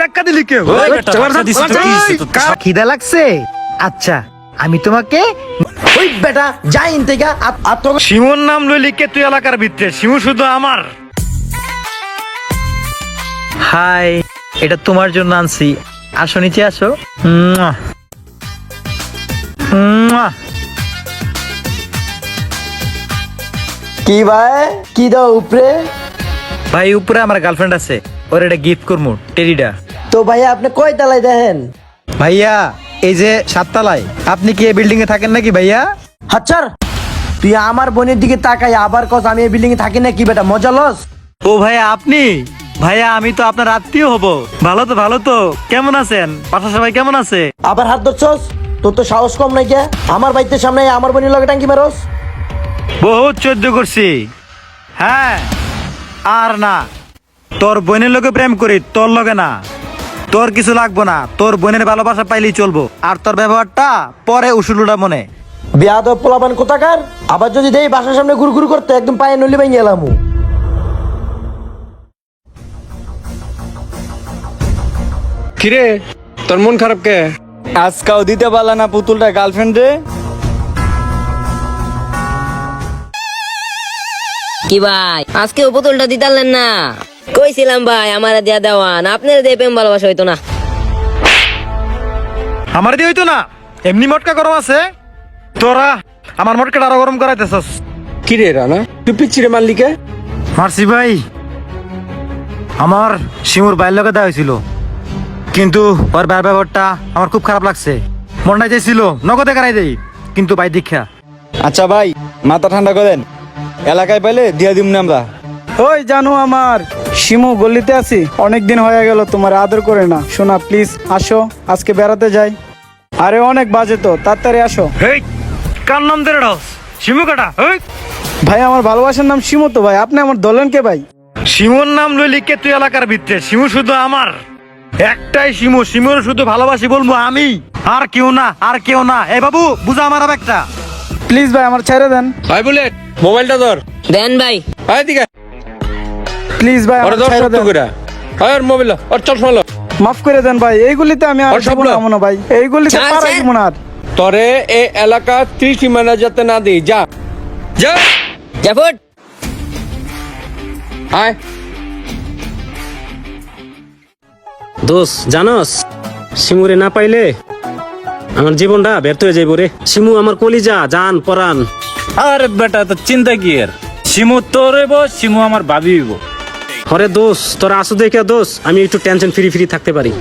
ধাক্কা দিলি কেউ? খিদা লাগছে? আচ্ছা আমি তোমাকে ওই বেটা যাই থেকে শিমুর নাম লইলি কে তুই এলাকার ভিতরে? শিমু শুধু আমার। হাই, এটা তোমার জন্য আনছি, আসো নিচে আসো। মুয়া। মুয়া। কি ভাই কি দাও উপরে? ভাই উপরে আমার গার্লফ্রেন্ড আছে, ওর এটা গিফট করবো, টেরিডা। তো ভাইয়া আপনি কয় তালায় দেখেন? ভাইয়া এই যে 7 তলায়। আপনি কি এই বিল্ডিং এ থাকেন নাকি ভাইয়া? হাচ্চার, তুই আমার বোনের দিকে তাকাই আবার কস আমি এই বিল্ডিং এ থাকি নাকি বেটা, মজা লস? ও ভাইয়া আপনি? ভাইয়া আমি তো আপনার আত্মীয় হব। ভালো তো ভালো তো, কেমন আছেন? পাশা সবাই কেমন আছে? আবার হাত ধরছস? তোর তো সাহস কম নাই কে? আমার বাড়িতে সামনে আমার বোনের লগে টাঙ্কি মারস? বহুত চোদ্দ করছি। হ্যাঁ আর না, তোর বোনের লোকে প্রেম করি, তোর লগে না। তোর কিছু লাগবো না, তোর বোনের ভালোবাসা পাইলেই চলবো। আর তোর ব্যবহারটা পরে উসুলুটা মনে। বিয়াদব পোলাপান কোথাকার, আবার যদি দেই বাসার সামনে ঘুরঘুর করতে একদম পায়ে নলি ভেঙে এলাম। কিরে তোর মন খারাপ কে? আজকাও দিতে পারলা না পুতুলটা গার্লফ্রেন্ড রে? কি ভাই আজকে বোতলটা দিতালেন না? কইছিলাম ভাই আমার দিয়া দেওয়ান, আপনার দিয়ে প্রেম ভালোবাসা হইতো না। আমার দিয়ে হইতো না? এমনি মটকা গরম আছে, তোরা আমার মটকাটা আরো গরম করাইতেছস। কিরে রানা তুই পিচ্ছিরে মারলি কে? মারছি ভাই, আমার শিমুর বাইর লগে দেওয়া হয়েছিল, কিন্তু ওর ব্যবহারটা আমার খুব খারাপ লাগছে। মনটা চাইছিল নগদে করাই দেই, কিন্তু ভাই দীক্ষা। আচ্ছা ভাই মাথা ঠান্ডা করেন, এলাকায় পাইলে দিয়া দিম না আমরা। ওই জানো আমার শিমু গলিতে আছি, অনেকদিন হয়ে গেল তোমার আদর করে না। শোনা প্লিজ আসো, আজকে বেড়াতে যাই। আরে অনেক বাজে তো, তাড়াতাড়ি আসো। হেই কার নাম ধরে ডাকস? শিমু কাটা? হেই ভাই আমার ভালোবাসার নাম শিমু তো ভাই, আপনি আমার দলেন কে ভাই? শিমুর নাম লইলি কে তুই এলাকার ভিতরে? শিমু শুধু আমার একটাই শিমু, শিমুর শুধু ভালোবাসি বলবো আমি, আর কেউ না, আর কেউ না। এই বাবু বুঝা আমার একটা। প্লিজ ভাই আমার ছেড়ে দেন, ভাই বুলেট মোবাইলটা ধর। দেন ভাই। ভাই দিকে প্লিজ ভাই ওরে আমার ধর ছেড়ে শক্ত দেন। করে। ভাই ওর মোবাইল ওর চশমা লো। মাফ করে দেন ভাই, এইগুলিতে আমি আর ওর সব জীবন লো। আমো না ভাই, এইগুলিতে ছাড়, পারাই ছাড়। দিব না আর। তোরে এ এলাকা ত্রিসীমানা যাতে না দেই, যা যা। জাফট আয় দোষ জানস, শিমুরে না পাইলে আমার জীবনটা ব্যর্থ হয়ে যাইব রে। শিমু আমার কলিজা, জান পরান। আরে বেটা তো চিন্তা কি এর? শিমু তোর হইব, শিমু আমার ভাবি হইব। হরে দোষ তোরা আসো দেখে দোষ আমি একটু টেনশন ফ্রি ফ্রি থাকতে পারি।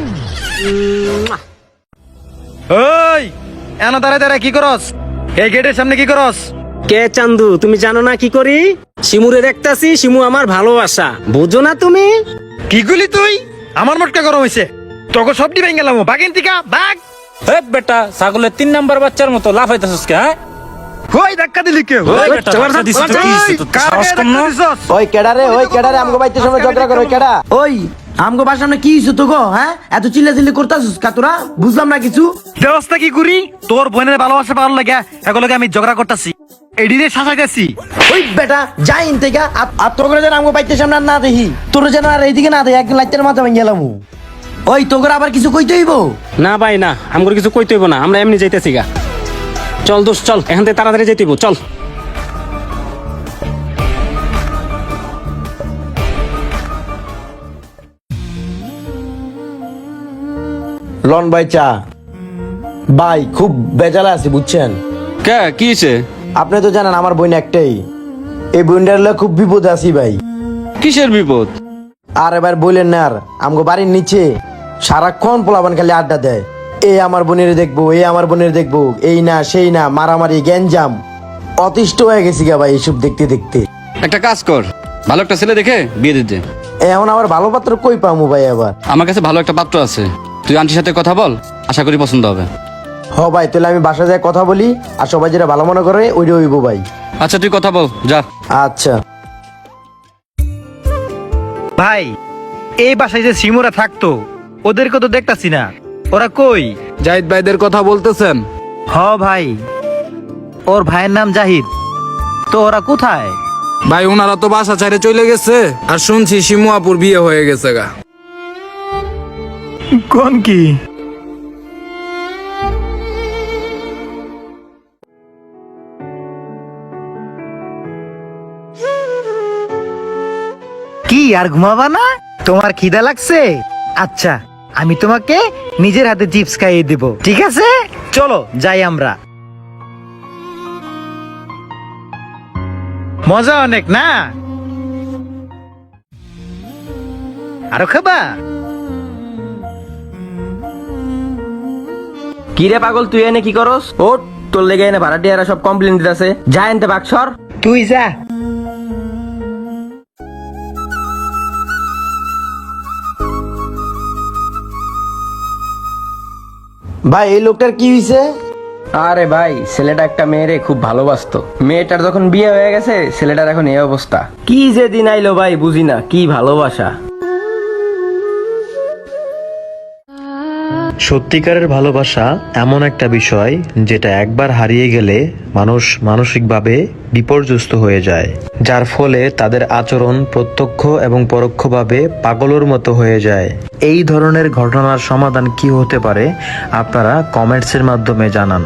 ওই এনা দাঁড়ায় দাঁড়ায় কি করস? এই গেটের সামনে কি করস? কে চান্দু, তুমি জানো না কি করি? শিমুরে দেখতাছি, শিমু আমার ভালোবাসা, বুঝো না তুমি? কি গুলি তুই? আমার মটকা গরম হয়েছে, তোকে সব দিবেন গেলাম বাগিন টিকা বাগ। এ বেটা ছাগলের 3 নাম্বার বাচ্চার মতো লাফাইতেছস কে? হ্যাঁ ওই ধাক্কা দিলি কেউ? ওই বেটা, ধাক্কা দিছি তো কি হইছে? তোর তো সাহস কম না? ওই কেডারে, ওই কেডারে আমগো বাড়িতে সামনে ঝগড়া করে? ওই কেডা? ওই আমগো বাড়ির সামনে কি হইছে তো গো? হ্যাঁ এত চিল্লাচিল্লি করতাছিস কা তোরা? বুঝলাম না কিছু। ব্যবস্থা কি করি? তোর বোনের ভালোবাসা পাওয়ার লাগে এগুলোকে আমি ঝগড়া করতেছি, এডিতে শাসাইতেছি। ওই বেটা যাই থেকে আর তোকে যেন আমগো বাড়িতে সামনে আর না দেখি, তোর যেন আর এইদিকে না দেখি, একদিন লাইটের মাথা ভেঙে গেলাম। ওই তোকে আবার কিছু কইতে হইব? না ভাই না, আমার কিছু কইতে হইব না, আমরা এমনি যাইতেছি গা। চল দোষ চল, এখান থেকে তাড়াতাড়ি যাইতে হইব, চল। লন ভাই চা। ভাই খুব বেজালা আছি বুঝছেন। কে কি হয়েছে? আপনি তো জানেন আমার বোন একটাই, এই বোনটার লগে খুব বিপদে আছি ভাই। কিসের বিপদ? আর এবার বললেন না, আর আমগো বাড়ির নিচে সারাক্ষণ পোলাপান খালি আড্ডা দেয়। এই আমার বোনের দেখবো, এই আমার বোনের দেখবো, এই না সেই না, মারামারি গ্যাঞ্জাম। অতিষ্ঠ হয়ে গেছি গা ভাই এইসব দেখতে দেখতে। একটা কাজ কর, ভালো একটা ছেলে দেখে বিয়ে দিতে। এখন আবার ভালো পাত্র কই পামু ভাই আবার? আমার কাছে ভালো একটা পাত্র আছে, তুই আন্টির সাথে কথা বল, আশা করি পছন্দ হবে। হ ভাই, তাহলে আমি বাসা যায় কথা বলি, আর সবাই যেটা ভালো মনে করে ওইটা হইব ভাই। আচ্ছা তুই কথা বল, যা। আচ্ছা ভাই এই বাসায় যে শিমুরা থাকতো ওদেরকে তো দেখতাছি না, ওরা কই? জাহিদ ভাইদের কথা বলতেছেন? হ ভাই, ওর ভাইয়ের নাম জাহিদ, তো ওরা কোথায়? ভাই ওনারা তো বাসা ছেড়ে চলে গেছে, আর শুনছি শিমু আপুর বিয়ে হয়ে গেছে গা। কোন কি? কি আর ঘুমাবা না? তোমার খিদা লাগছে? আচ্ছা, আমি তোমাকে নিজের হাতে চিপস খাইয়ে দিব, ঠিক আছে? চলো যাই আমরা। মজা অনেক না? আরো খাবা? কি রে পাগল, তুই এনে কি করস? ও তোর লেগে এনে ভাড়াটিয়ারা সব কমপ্লেন দিতেছে, যা এনতে বাক্সর। তুই যা। ভাই এই লোকটার কি হয়েছে? আরে ভাই, ছেলেটা একটা মেয়েরে খুব ভালোবাসতো, মেয়েটার যখন বিয়ে হয়ে গেছে ছেলেটার এখন এই অবস্থা। কি যে দিন আইলো ভাই, বুঝি না কি ভালোবাসা। সত্যিকারের ভালোবাসা এমন একটা বিষয় যেটা একবার হারিয়ে গেলে মানুষ মানসিকভাবে বিপর্যস্ত হয়ে যায়, যার ফলে তাদের আচরণ প্রত্যক্ষ এবং পরোক্ষভাবে পাগলের মতো হয়ে যায়। এই ধরনের ঘটনার সমাধান কি হতে পারে আপনারা কমেন্টসের মাধ্যমে জানান।